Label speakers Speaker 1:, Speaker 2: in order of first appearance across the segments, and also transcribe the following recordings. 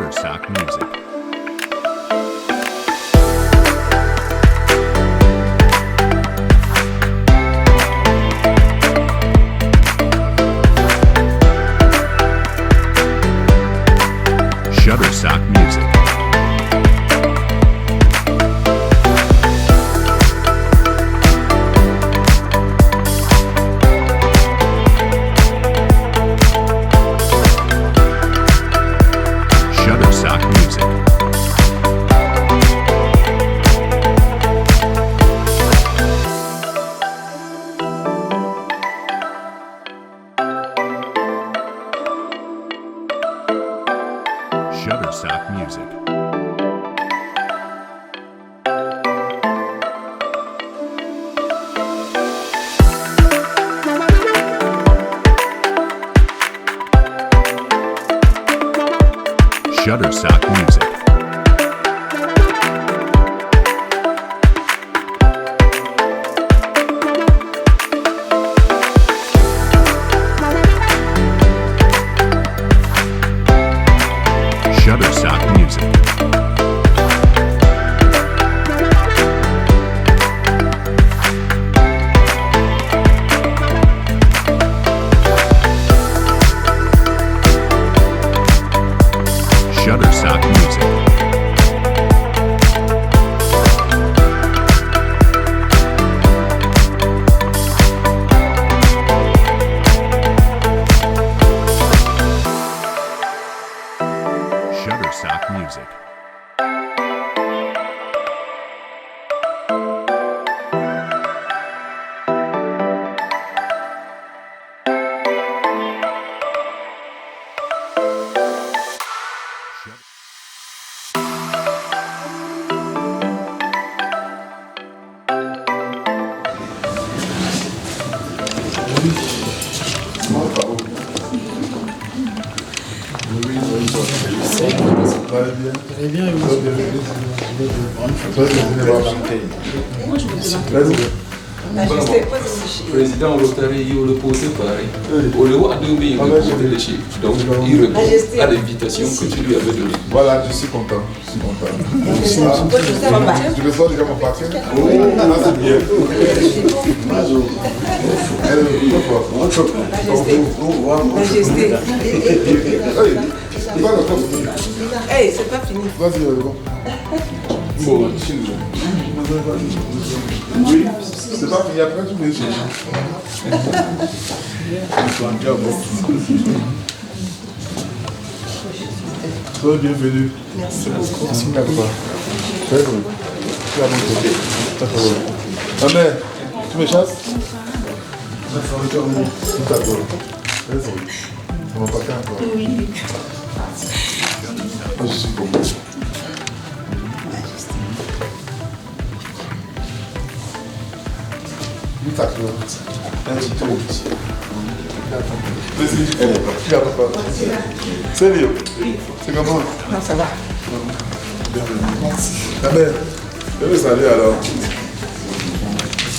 Speaker 1: Shutterstock Music. Shutterstock Music. Shutterstock Music. Shutterstock Music. Shutterstock Music. Shutterstock Music. Shutterstock Music. Shutterstock Music.
Speaker 2: Très bien,
Speaker 3: Majesté,
Speaker 4: Président Rotary, il le posait pareil. Au lieu de lui, il posait les chiffres. Donc, il répond
Speaker 3: Majesté.
Speaker 4: à l'invitation que tu lui avais donnée.
Speaker 5: Voilà, je suis content. Je suis content. Je le sens déjà mon partenaire. Là, c'est bien.
Speaker 3: Majesté. Hey, c'est pas fini.
Speaker 5: Vas-y, bon.
Speaker 4: Bon,
Speaker 5: Oui, c'est pas fini. Après, tout le monde. Sois bienvenue.
Speaker 3: Merci beaucoup.
Speaker 5: Merci d'accord. Très bien. Tu as mon côté. Ma mère, tu me chasses? D'accord. Très bien. On va pas qu'à encore.
Speaker 3: Oui.
Speaker 5: Je suis content. Sérieux? C'est comment?
Speaker 3: Non, ça va.
Speaker 5: Ta mère, je vais saluer alors.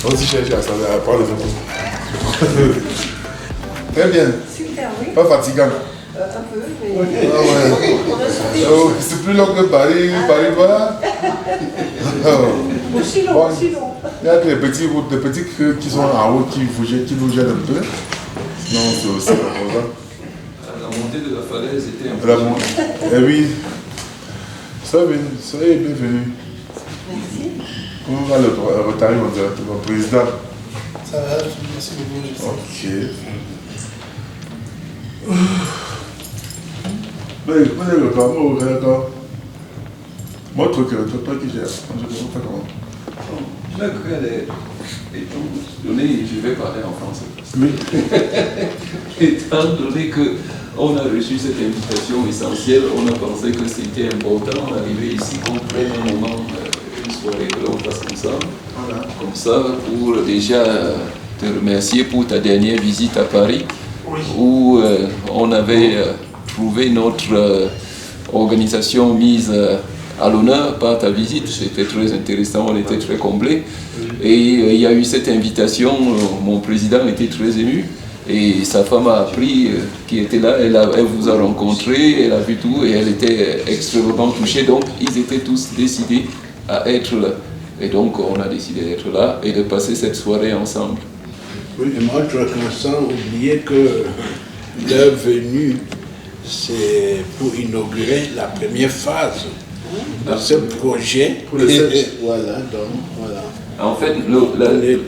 Speaker 5: On s'y cherche à saluer, à prendre les photos. Très bien.
Speaker 3: Super, oui.
Speaker 5: Pas fatigant.
Speaker 3: Un peu, mais...
Speaker 5: Ah ouais. Oh, c'est plus long que Paris, Paris, voilà.
Speaker 3: Aussi long,
Speaker 5: Bon,
Speaker 3: aussi long.
Speaker 5: il y a que les petits creux qui sont en haut qui vous gênent un peu. Sinon, c'est aussi important.
Speaker 4: la montée de la falaise était un peu...
Speaker 5: Vraiment. Eh oui. Soyez bienvenus.
Speaker 3: Merci.
Speaker 5: Comment va le Rotary, mon président?
Speaker 2: Ça va, merci beaucoup.
Speaker 5: Ok. Mais écoutez, le temps, moi, d'accord. Moi, toi qui gères. Je ne sais pas comment.
Speaker 4: Je crois étant donné, je vais parler en français.
Speaker 5: Oui.
Speaker 4: Étant donné qu'on a reçu cette invitation essentielle, on a pensé que c'était important d'arriver ici, qu'on prenne un moment, une soirée, que l'on fasse comme ça.
Speaker 5: Voilà.
Speaker 4: Comme ça, pour déjà te remercier pour ta dernière visite à Paris, où on avait trouvé notre organisation mise à l'honneur par ta visite. C'était très intéressant, on était très comblés. Et il y a eu cette invitation, mon président était très ému. Et sa femme a appris qui était là, elle vous a rencontré, elle a vu tout et elle était extrêmement touchée. Donc ils étaient tous décidés à être là. Et donc on a décidé d'être là et de passer cette soirée ensemble.
Speaker 6: Oui, et moi je crois sans oublier que leur venue, c'est pour inaugurer la première phase de ce projet.
Speaker 5: Pour le set.
Speaker 6: Voilà, donc voilà.
Speaker 4: En fait,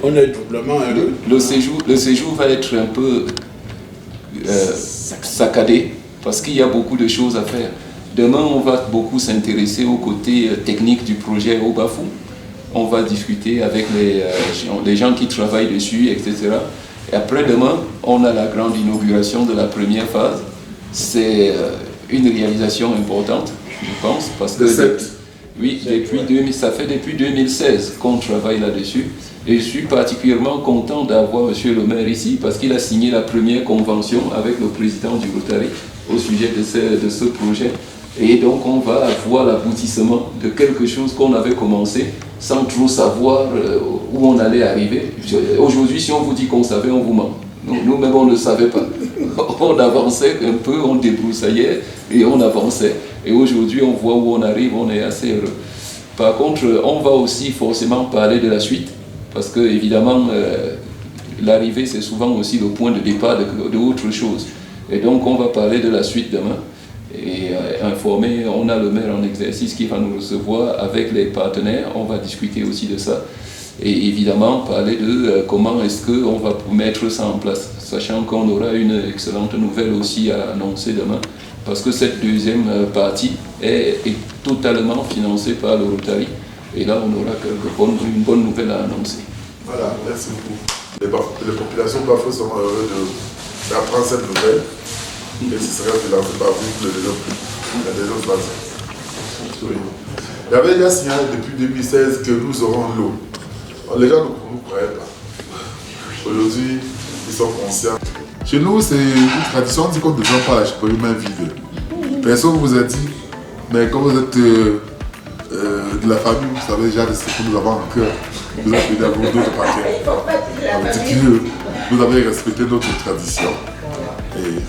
Speaker 6: On est doublement heureux.
Speaker 4: le séjour va être un peu saccadé parce qu'il y a beaucoup de choses à faire. Demain, on va beaucoup s'intéresser au côté technique du projet au Bafou. On va discuter avec les gens qui travaillent dessus, etc. Et après demain, on a la grande inauguration de la première phase. C'est une réalisation importante, je pense, parce que oui, ça fait depuis 2016 qu'on travaille là-dessus. Et je suis particulièrement content d'avoir M. le maire ici parce qu'il a signé la première convention avec le président du Rotary au sujet de ce projet. Et donc on va voir l'aboutissement de quelque chose qu'on avait commencé sans trop savoir où on allait arriver. Aujourd'hui, si on vous dit qu'on savait, on vous ment. Nous-mêmes, on ne savait pas. On avançait un peu, on débroussaillait et on avançait. Et aujourd'hui, on voit où on arrive, on est assez heureux. Par contre, on va aussi forcément parler de la suite, parce que évidemment, l'arrivée, c'est souvent aussi le point de départ d'autres choses. Et donc, on va parler de la suite demain. Et informer, on a le maire en exercice qui va nous recevoir avec les partenaires, on va discuter aussi de ça. Et évidemment, parler de comment est-ce qu'on va mettre ça en place, sachant qu'on aura une excellente nouvelle aussi à annoncer demain, parce que cette deuxième partie est totalement financée par le Rotary. Et là, on aura une bonne nouvelle à annoncer.
Speaker 5: Voilà, merci beaucoup. Les populations bafouées sont heureuses d'apprendre cette nouvelle. Et ce serait financé par vous la deuxième phase. Oui. Il y avait déjà signalé depuis 2016 que nous aurons l'eau. Les gens ne nous croyaient pas. Aujourd'hui, ils sont conscients. Chez nous, c'est une tradition, on dit qu'on ne descend pas la chapelle main vide. Personne ne vous a dit, mais quand vous êtes de la famille, vous savez déjà ce que nous avons en cœur. Vous avez d'abord d'autres paquets. On dit que vous avez respecté notre tradition. Et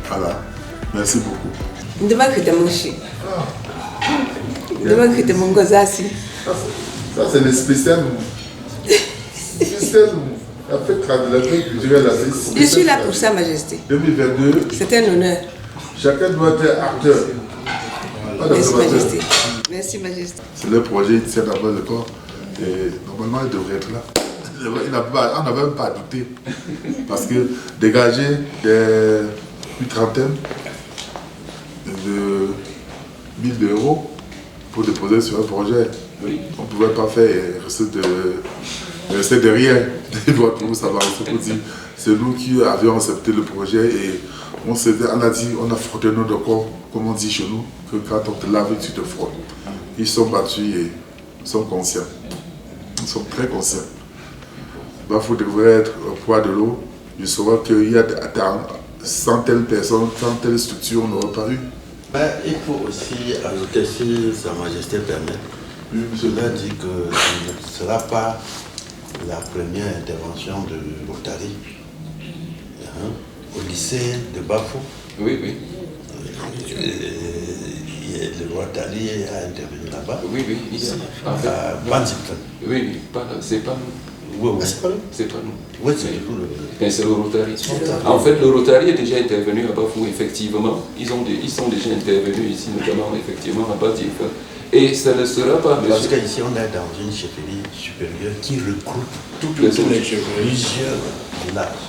Speaker 5: voilà, merci beaucoup.
Speaker 3: Ndema kitamushi. Ndema kitamungozazi.
Speaker 5: Ça, c'est le spécial. Spécial. La fête culturelle,
Speaker 3: je suis là pour ça, Majesté.
Speaker 5: 2022.
Speaker 3: C'est un honneur.
Speaker 5: Chacun doit être acteur.
Speaker 3: Merci, Majesté. Merci, Majesté.
Speaker 5: C'est le projet, il tient d'abord le corps. Et normalement, il devrait être là. On n'avait même pas à douter. Parce que dégager une trentaine de 1000 euros pour déposer sur un projet, on ne pouvait pas faire rester derrière. Il doit tout savoir. C'est nous qui avions accepté le projet et on a dit, on a frotté notre corps, comme on dit chez nous, que quand on te lave, tu te frottes. Ils sont battus et sont conscients. Ils sont très conscients. Bafou devrait être au poids de l'eau. Je saurais qu'il y a sans telle personne, sans telle structure, on n'aurait pas eu.
Speaker 7: Mais il faut aussi ajouter, si Sa Majesté permet, cela dit que ce ne sera pas la première intervention de Rotary au lycée de Bafou.
Speaker 4: Oui, oui.
Speaker 7: Le Rotary a intervenu là-bas.
Speaker 4: Oui, oui, ici.
Speaker 7: À Banzipton.
Speaker 4: Oui, c'est pas nous.
Speaker 7: Oui, oui.
Speaker 4: C'est pas nous.
Speaker 7: Oui, c'est vous.
Speaker 4: C'est le Rotary. En fait, le Rotary est déjà intervenu à Bafou, effectivement. Ils sont déjà intervenus ici, notamment, effectivement, à Banzipton. Et ça ne sera pas...
Speaker 7: Parce qu'ici, on est dans une chefferie supérieure qui recrute
Speaker 6: Toutes les chefferies.
Speaker 7: Plusieurs villages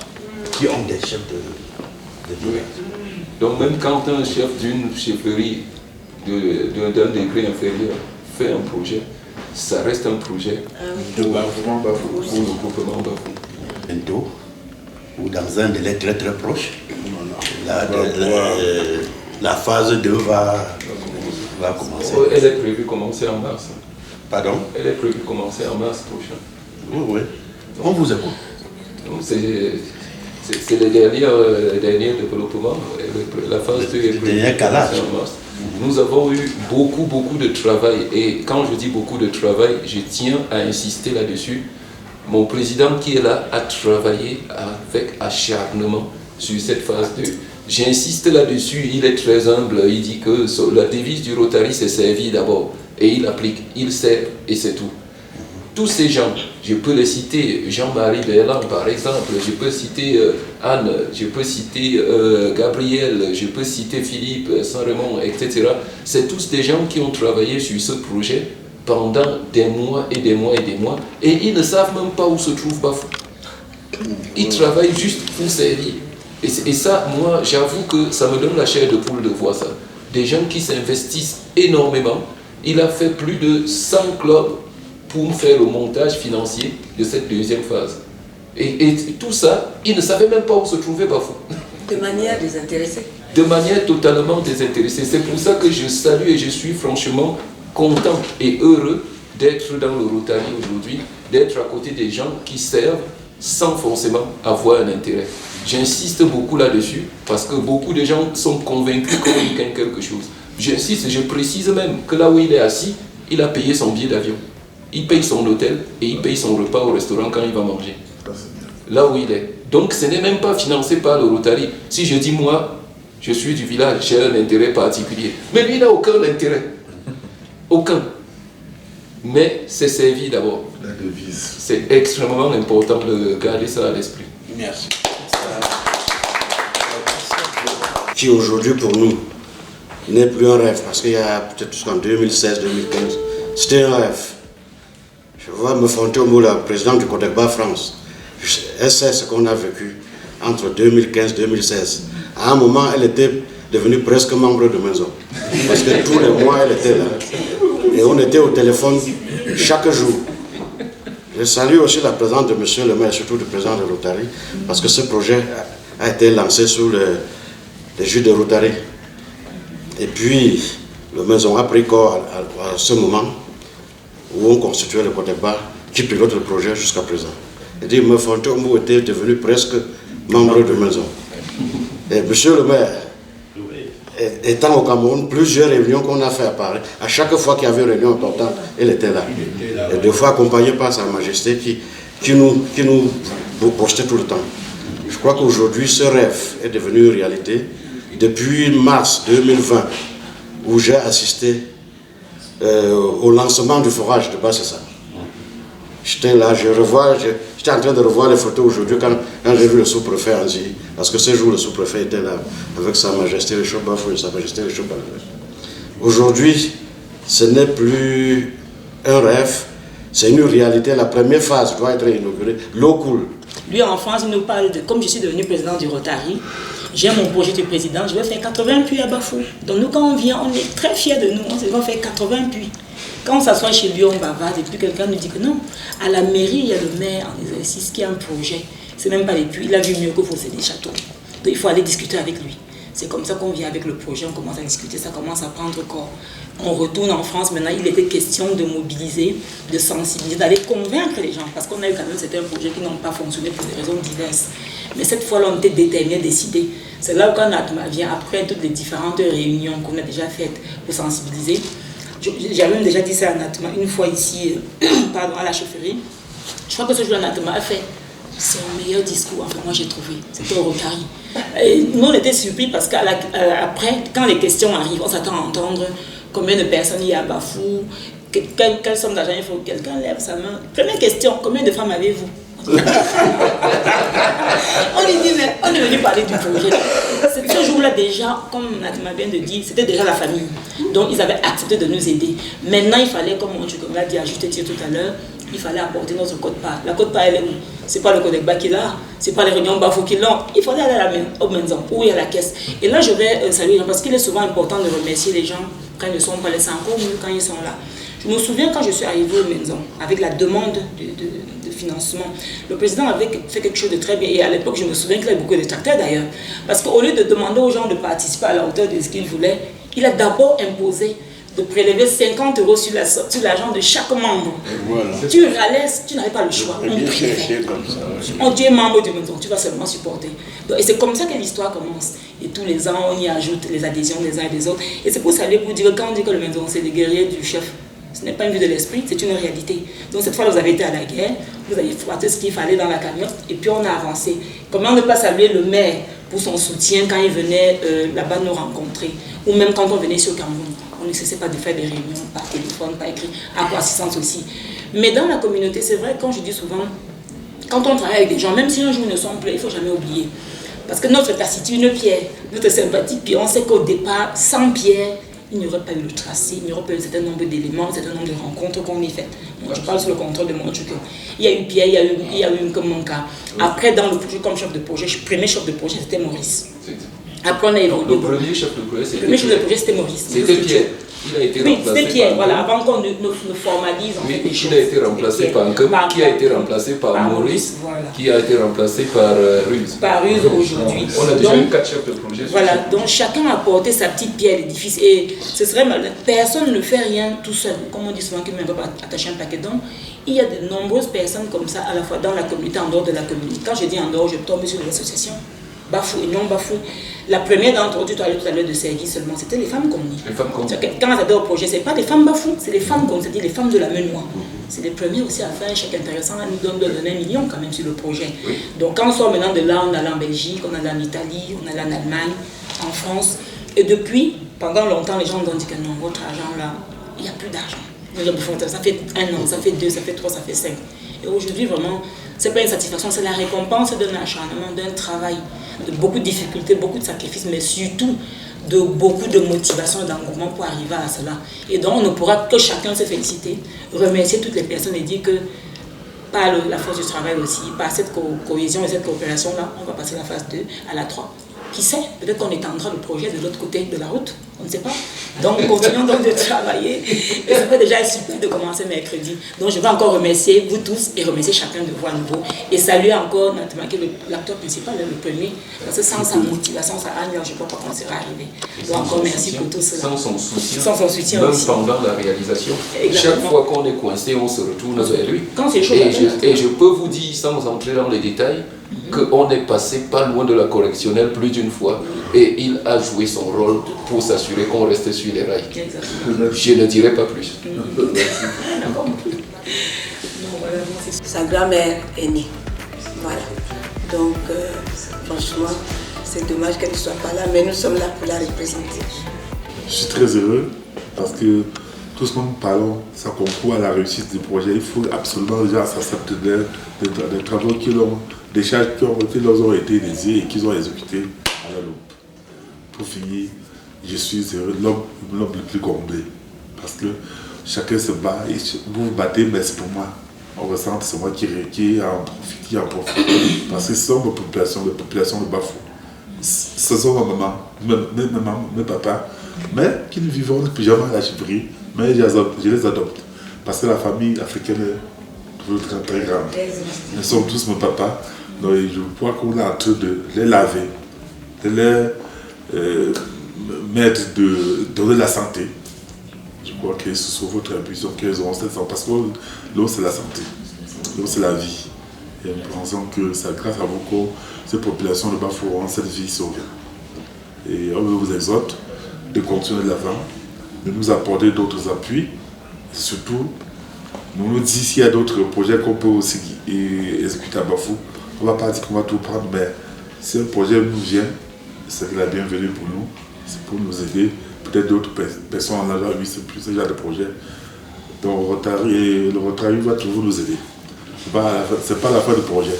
Speaker 7: qui ont des chefs de village.
Speaker 4: Donc même quand un chef d'une chefferie d'un degré inférieur fait un projet, ça reste un projet
Speaker 6: De Bafou.
Speaker 4: pour le groupement Bafou.
Speaker 7: Bientôt, ou dans un délai très très proche, la phase 2 va commencer.
Speaker 4: Elle est prévue commencer en mars.
Speaker 7: Pardon?
Speaker 4: Elle est prévue commencer en mars prochain.
Speaker 7: Oui, oui. On vous écoute.
Speaker 4: Donc c'est le dernier développement. La phase 2 est prévue commencer en mars. Nous avons eu beaucoup de travail. Et quand je dis beaucoup de travail, je tiens à insister là-dessus. Mon président qui est là a travaillé avec acharnement sur cette phase 2. J'insiste là-dessus, il est très humble, il dit que la devise du Rotary c'est servir d'abord. Et il applique, il sert et c'est tout. Tous ces gens, je peux les citer, Jean-Marie Berland par exemple, je peux citer Anne, je peux citer Gabriel, je peux citer Philippe, Saint-Raymond, etc. C'est tous des gens qui ont travaillé sur ce projet pendant des mois et des mois et des mois, et ils ne savent même pas où se trouve Bafou. Ils travaillent juste pour servir. Et ça, moi, j'avoue que ça me donne la chair de poule de voir ça. Des gens qui s'investissent énormément. Il a fait plus de 100 clubs pour faire le montage financier de cette deuxième phase. Et tout ça, ils ne savaient même pas où se trouvait Bafou.
Speaker 3: De manière désintéressée.
Speaker 4: De manière totalement désintéressée. C'est pour ça que je salue et je suis franchement content et heureux d'être dans le Rotary aujourd'hui, d'être à côté des gens qui servent sans forcément avoir un intérêt. J'insiste beaucoup là-dessus parce que beaucoup de gens sont convaincus qu'on gagne quelque chose. J'insiste, je précise même que là où il est assis, il a payé son billet d'avion. Il paye son hôtel et il paye son repas au restaurant quand il va manger. Là où il est. Donc ce n'est même pas financé par le Rotary. Si je dis moi, je suis du village, j'ai un intérêt particulier. Mais lui, il n'a aucun intérêt. Aucun. Mais c'est servi d'abord.
Speaker 5: La devise.
Speaker 4: C'est extrêmement important de garder ça à l'esprit.
Speaker 6: Merci.
Speaker 8: Qui aujourd'hui pour nous n'est plus un rêve, parce qu'il y a peut-être jusqu'en 2016-2015, c'était un rêve. Je vois me Fontaine, la présidente du Codecba France. Elle sait ce qu'on a vécu entre 2015 et 2016. À un moment, elle était devenue presque membre de maison. Parce que tous les mois, elle était là. Et on était au téléphone chaque jour. Je salue aussi la présence de M. le maire, surtout du président de Rotary, parce que ce projet a été lancé sous les jus de Rotary. Et puis, le maison a pris corps à ce moment où on constituait le Codecba qui pilote le projet jusqu'à présent. Et dit, M. Fontaine était devenu presque membre de maison. Et M. le maire, étant au Cameroun, plusieurs réunions qu'on a fait à Paris, à chaque fois qu'il y avait une réunion importante, elle était là. Et deux fois accompagnée par Sa Majesté qui nous postait tout le temps. Je crois qu'aujourd'hui, ce rêve est devenu une réalité. Depuis mars 2020, où j'ai assisté au lancement du forage de Bassessa. J'étais là, j'étais en train de revoir les photos aujourd'hui quand j'ai vu le sous-préfet Anzi, parce que ce jour le sous-préfet était là avec Sa Majesté le Chef Bafou et Sa Majesté le Chef Bafou. Aujourd'hui, ce n'est plus un rêve, c'est une réalité. La première phase doit être inaugurée, l'eau coule.
Speaker 9: Lui en France, il nous parle de, comme je suis devenu président du Rotary, j'ai mon projet de président, je vais faire 80 puits à Bafou. Donc nous quand on vient, on est très fiers de nous, on va faire 80 puits. Quand on s'assoit chez lui, on bavarde et puis quelqu'un nous dit que non, à la mairie, il y a le maire en exercice qui a un projet. C'est même pas les puits, il a vu mieux que faut des châteaux. Donc il faut aller discuter avec lui. C'est comme ça qu'on vient avec le projet, on commence à discuter, ça commence à prendre corps. On retourne en France, maintenant il était question de mobiliser, de sensibiliser, d'aller convaincre les gens. Parce qu'on a eu quand même certains projets qui n'ont pas fonctionné pour des raisons diverses. Mais cette fois-là, on était déterminés, décidés. C'est là où quand Natma vient, après toutes les différentes réunions qu'on a déjà faites pour sensibiliser, j'avais même déjà dit ça à Natma une fois ici, pardon, à la chaufferie. Je crois que ce jour-là, Natma a fait son meilleur discours, enfin moi j'ai trouvé, c'était au Rotary. Et nous on était surpris parce qu'après, quand les questions arrivent, on s'attend à entendre combien de personnes il y a à Bafou, quelle somme d'argent il faut que quelqu'un lève sa main. Première question, combien de femmes avez-vous? On lui dit, mais on est venu parler du projet. Ce jour-là déjà, comme Natma vient de dire, c'était déjà la famille. Donc ils avaient accepté de nous aider. Maintenant il fallait, comme on l'a dit à juste titre tout à l'heure, il fallait apporter notre code-part. La code-part, elle est où? C'est pas le Codecba qui l'a, c'est pas les réunions Bafou qui l'ont. Il fallait aller au maison, où il y a la caisse. Et là, je vais saluer les gens, parce qu'il est souvent important de remercier les gens quand ils ne sont pas laissés encore mieux quand ils sont là. Je me souviens quand je suis arrivée aux maisons, avec la demande de financement, le président avait fait quelque chose de très bien. Et à l'époque, je me souviens qu'il y avait beaucoup de détracteurs d'ailleurs. Parce qu'au lieu de demander aux gens de participer à la hauteur de ce qu'ils voulaient, il a d'abord imposé de prélever 50 € sur l'argent de chaque membre. Voilà. Tu râlais, tu n'avais pas le choix. On prélève. On dit membre du maison, tu vas seulement supporter. Donc, et c'est comme ça que l'histoire commence. Et tous les ans, on y ajoute les adhésions des uns et des autres. Et c'est pour ça pour dire que quand on dit que le maison, c'est les guerriers du chef, Ce n'est pas une vue de l'esprit, c'est une réalité. Donc cette fois, vous avez été à la guerre, vous avez fait ce qu'il fallait dans la cagnotte, et puis on a avancé. Comment ne pas saluer le maire pour son soutien quand il venait là-bas nous rencontrer, ou même quand on venait sur Cameroun. On ne cessait pas de faire des réunions par téléphone, par écrit, à assistance aussi. Mais dans la communauté, c'est vrai, quand je dis souvent, quand on travaille avec des gens, même si un jour ils ne sont plus, il ne faut jamais oublier. Parce que notre capacité, une pierre, notre sympathie, puis on sait qu'au départ, sans pierre, il n'y aurait pas eu le tracé, il n'y aurait pas eu un certain nombre d'éléments, un certain nombre de rencontres qu'on ait faites. Moi, je parle sur le contrôle de mon truc. Il y a eu Pierre, il y a eu comme mon cas. Après, dans le projet, comme chef de projet, le premier chef de projet, c'était Maurice. Après, on a évolué.
Speaker 4: Le premier chef de projet, c'était
Speaker 9: le premier chef de projet, c'était Maurice.
Speaker 4: C'était Pierre. Il a été remplacé
Speaker 9: c'était Pierre,
Speaker 4: par
Speaker 9: voilà, avant qu'on ne formalise.
Speaker 4: Oui, il a été remplacé par Nkem, qui a été remplacé par Maurice, voilà. Qui a été remplacé par Ruse.
Speaker 9: Par Ruse aujourd'hui.
Speaker 4: On a déjà eu 4 chefs de projet.
Speaker 9: Voilà, donc chacun a apporté sa petite pierre à l'édifice. Et ce serait mal. Personne ne fait rien tout seul. Comme on dit souvent qu'il ne peut pas attacher un paquet d'hommes. Il y a de nombreuses personnes comme ça, à la fois dans la communauté, en dehors de la communauté. Quand je dis en dehors, je tombe sur les associations. Bafou et non Bafou. La première d'entre eux, tu parlais tout à l'heure de service seulement, c'était les femmes communes. Les femmes communes. Quand elles adhèrent au projet, ce n'est pas les femmes Bafou, c'est les femmes communes, c'est-à-dire les femmes de la Menoie. C'est les premiers aussi à faire un chèque intéressant, à nous donner 1 million quand même sur le projet. Oui. Donc quand on sort maintenant de là, on allait en Belgique, on allait en Italie, on allait en Allemagne, en France. Et depuis, pendant longtemps, les gens nous ont dit que non, votre argent là, il n'y a plus d'argent. Ça fait 1 an, ça fait 2, ça fait 3, ça fait 5. Et aujourd'hui, vraiment, ce n'est pas une satisfaction, c'est la récompense d'un acharnement, d'un travail, de beaucoup de difficultés, beaucoup de sacrifices, mais surtout de beaucoup de motivation et d'engouement pour arriver à cela. Et donc, on ne pourra que chacun se féliciter, remercier toutes les personnes et dire que par la force du travail aussi, par cette cohésion et cette coopération-là, on va passer à la phase 2, à la 3. Qui sait, peut-être qu'on étendra le projet de l'autre côté de la route, on ne sait pas. Donc, continuons donc de travailler. Et ça fait déjà super de commencer mercredi. Donc, je veux encore remercier vous tous et remercier chacun de vous à nouveau. Et saluer encore Nathalie, qui est l'acteur principal, le premier. Parce que sans sa motivation, ça je ne sais pas comment on serait arrivé. Donc, encore merci pour tout cela.
Speaker 4: Sans son soutien.
Speaker 9: Sans son soutien
Speaker 4: même
Speaker 9: aussi.
Speaker 4: Pendant la réalisation.
Speaker 9: Exactement.
Speaker 4: Chaque fois qu'on est coincé, on se retourne vers lui.
Speaker 9: Quand c'est chaud,
Speaker 4: et je peux vous dire, sans entrer dans les détails, qu'on est passé pas loin de la correctionnelle plus d'une fois et il a joué son rôle pour s'assurer qu'on restait sur les rails. Je ne dirai pas plus.
Speaker 3: Sa grand-mère est née. Voilà. Donc, franchement, c'est dommage qu'elle ne soit pas là, mais nous sommes là pour la représenter.
Speaker 5: Je suis très heureux parce que tout ce que nous parlons, ça concourt à la réussite du projet. Il faut absolument déjà s'accepter des travaux qui l'ont des charges qui leur ont été dédiées et qu'ils ont exécutées à la loupe. Pour finir, je suis l'homme le plus comblé. Parce que chacun se bat, et vous vous battez, mais c'est pour moi. On ressent, c'est moi qui en profite. Parce que ce sont les populations de Bafou. Ce sont ma maman, mes papas, mais qui ne vivent depuis jamais à la chefferie, mais je les adopte. Parce que la famille africaine est toujours très, très grande. Ils sont tous mes papas. Donc je crois qu'on est en train de les laver, de les mettre, de donner la santé. Je crois que ce soit votre impulsion qu'ils auront cette santé. Parce que l'eau c'est la santé, l'eau c'est la vie. Et nous pensons que c'est grâce à vous que ces populations de Bafou auront cette vie sauvée. Et on vous exhorte de continuer de l'avant, de nous apporter d'autres appuis. Et surtout, nous disons s'il y a d'autres projets qu'on peut aussi exécuter à Bafou. On ne va pas dire qu'on va tout prendre, mais si un projet nous vient, c'est la bienvenue pour nous, c'est pour nous aider. Peut-être d'autres personnes en allant, oui, c'est plus ce genre de projet. Donc le Rotary va toujours nous aider. Ce n'est pas la fin du projet.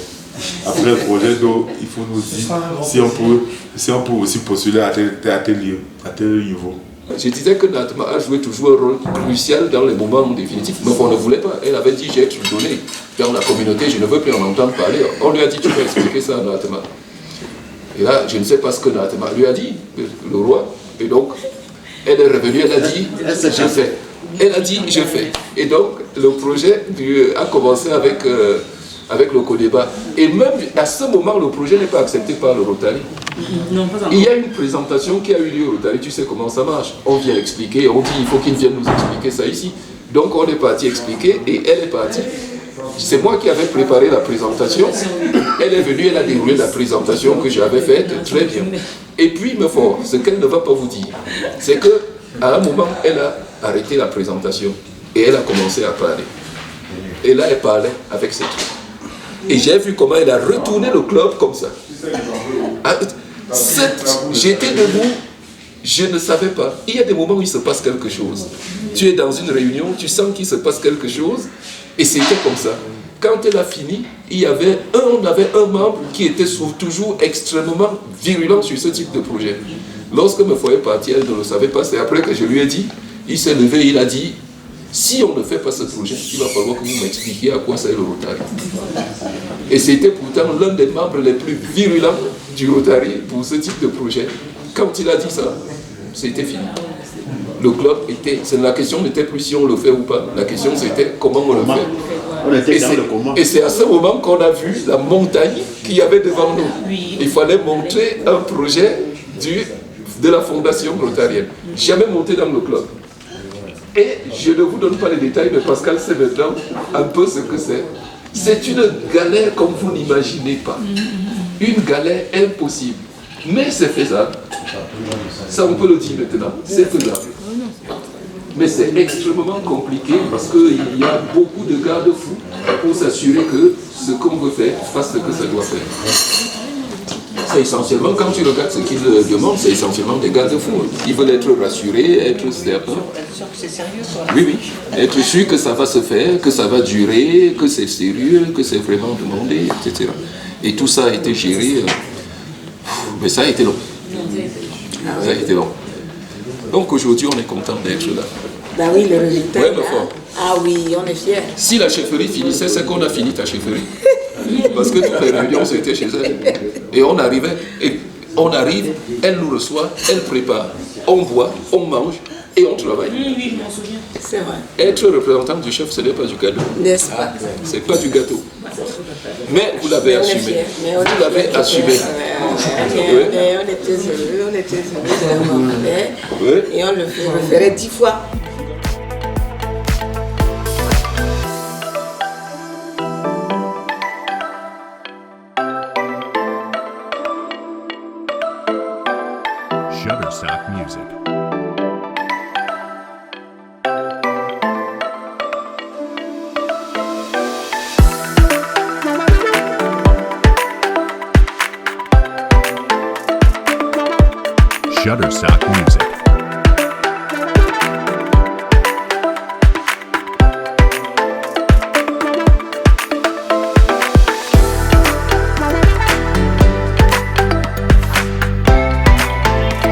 Speaker 5: Après le projet, donc, il faut nous dire si on peut aussi postuler à tel niveau.
Speaker 4: Je disais que Natma a joué toujours un rôle crucial dans les moments définitifs, mais on ne voulait pas. Elle avait dit j'ai été donné dans la communauté, je ne veux plus en entendre parler. On lui a dit tu peux expliquer ça à Natma. Et là, je ne sais pas ce que Natma lui a dit, le roi. Et donc, elle est revenue, elle a dit je fais. Elle a dit je fais. Et donc, le projet a commencé avec le co-débat. Et même à ce moment, le projet n'est pas accepté par le Rotary.
Speaker 9: Non, pas encore.
Speaker 4: Il y a une présentation qui a eu lieu au Rotary, tu sais comment ça marche. On vient expliquer, on dit il faut qu'ils viennent nous expliquer ça ici. Donc on est parti expliquer et elle est partie. C'est moi qui avais préparé la présentation. Elle est venue, elle a déroulé la présentation que j'avais faite très bien. Et puis, mais fort, ce qu'elle ne va pas vous dire, c'est qu'à un moment, elle a arrêté la présentation. Et elle a commencé à parler. Et là, elle parlait avec ses trucs. Et j'ai vu comment elle a retourné le club comme ça. J'étais debout, je ne savais pas. Il y a des moments où il se passe quelque chose. Tu es dans une réunion, tu sens qu'il se passe quelque chose, et c'était comme ça. Quand elle a fini, on avait un membre qui était toujours extrêmement virulent sur ce type de projet. Lorsque me voyait partir, elle ne le savait pas. C'est après que je lui ai dit, il s'est levé, il a dit, si on ne fait pas ce projet, il va falloir que vous m'expliquiez à quoi sert le Rotary. Et c'était pourtant l'un des membres les plus virulents du Rotary pour ce type de projet. Quand il a dit ça, c'était fini. Le club était... La question n'était plus si on le fait ou pas. La question c'était comment on le fait.
Speaker 8: On était dans le comment.
Speaker 4: Et c'est à ce moment qu'on a vu la montagne qu'il y avait devant nous. Il fallait montrer un projet de la fondation rotarienne. Jamais monté dans le club. Et je ne vous donne pas les détails, mais Pascal sait maintenant un peu ce que c'est. C'est une galère comme vous n'imaginez pas. Une galère impossible. Mais c'est faisable. Ça, on peut le dire maintenant. C'est faisable. Mais c'est extrêmement compliqué parce qu'il y a beaucoup de garde-fous pour s'assurer que ce qu'on veut faire fasse ce que ça doit faire. C'est essentiellement, quand tu regardes ce qu'ils demandent, c'est essentiellement des garde-fous. Ils veulent être rassurés, être certains.
Speaker 9: C'est sérieux, quoi.
Speaker 4: Oui, oui. Être sûr que ça va se faire, que ça va durer, que c'est sérieux, que c'est vraiment demandé, etc. Et tout ça a été géré. Mais ça a été long. Ça a été long. Donc aujourd'hui, on est content d'être là.
Speaker 3: Bah oui, le résultat.
Speaker 4: Ouais, fort.
Speaker 3: Ah oui, on est fiers.
Speaker 4: Si la chefferie finissait, c'est qu'on a fini ta chefferie. Parce que toutes les réunions, c'était chez elle. Et on arrive, elle nous reçoit, elle prépare. On boit, on mange et on travaille.
Speaker 9: Oui, je m'en souviens.
Speaker 3: C'est vrai.
Speaker 4: Être représentant du chef, ce n'est pas du cadeau.
Speaker 3: N'est-ce pas?
Speaker 4: C'est pas du gâteau. Mais vous l'avez assumé. Vous l'avez assumé.
Speaker 3: On était heureux d'avoir fait. Et on le ferait 10 fois.
Speaker 1: Shutterstock Music. Shutterstock Music.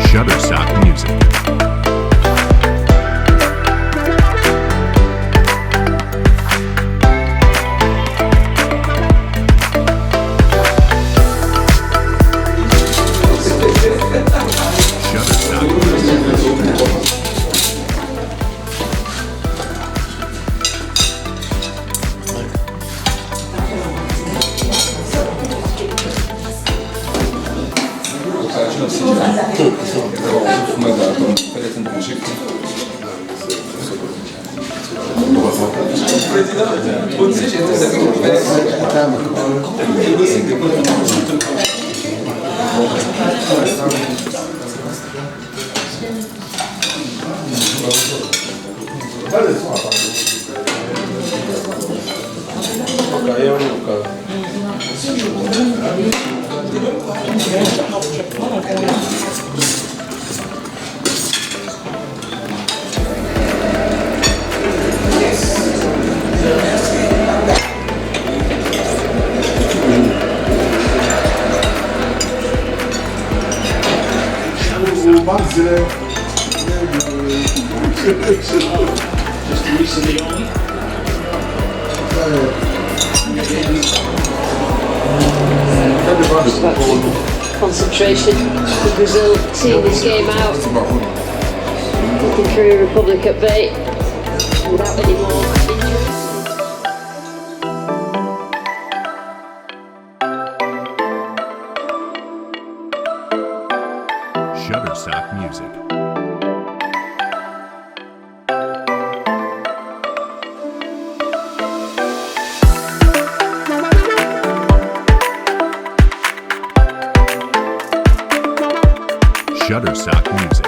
Speaker 1: Shutterstock Music.
Speaker 10: Concentration for Brazil seeing this game out. Looking through a Republic at bay without any more injuries.
Speaker 1: Shutterstock Music. Shutterstock Music.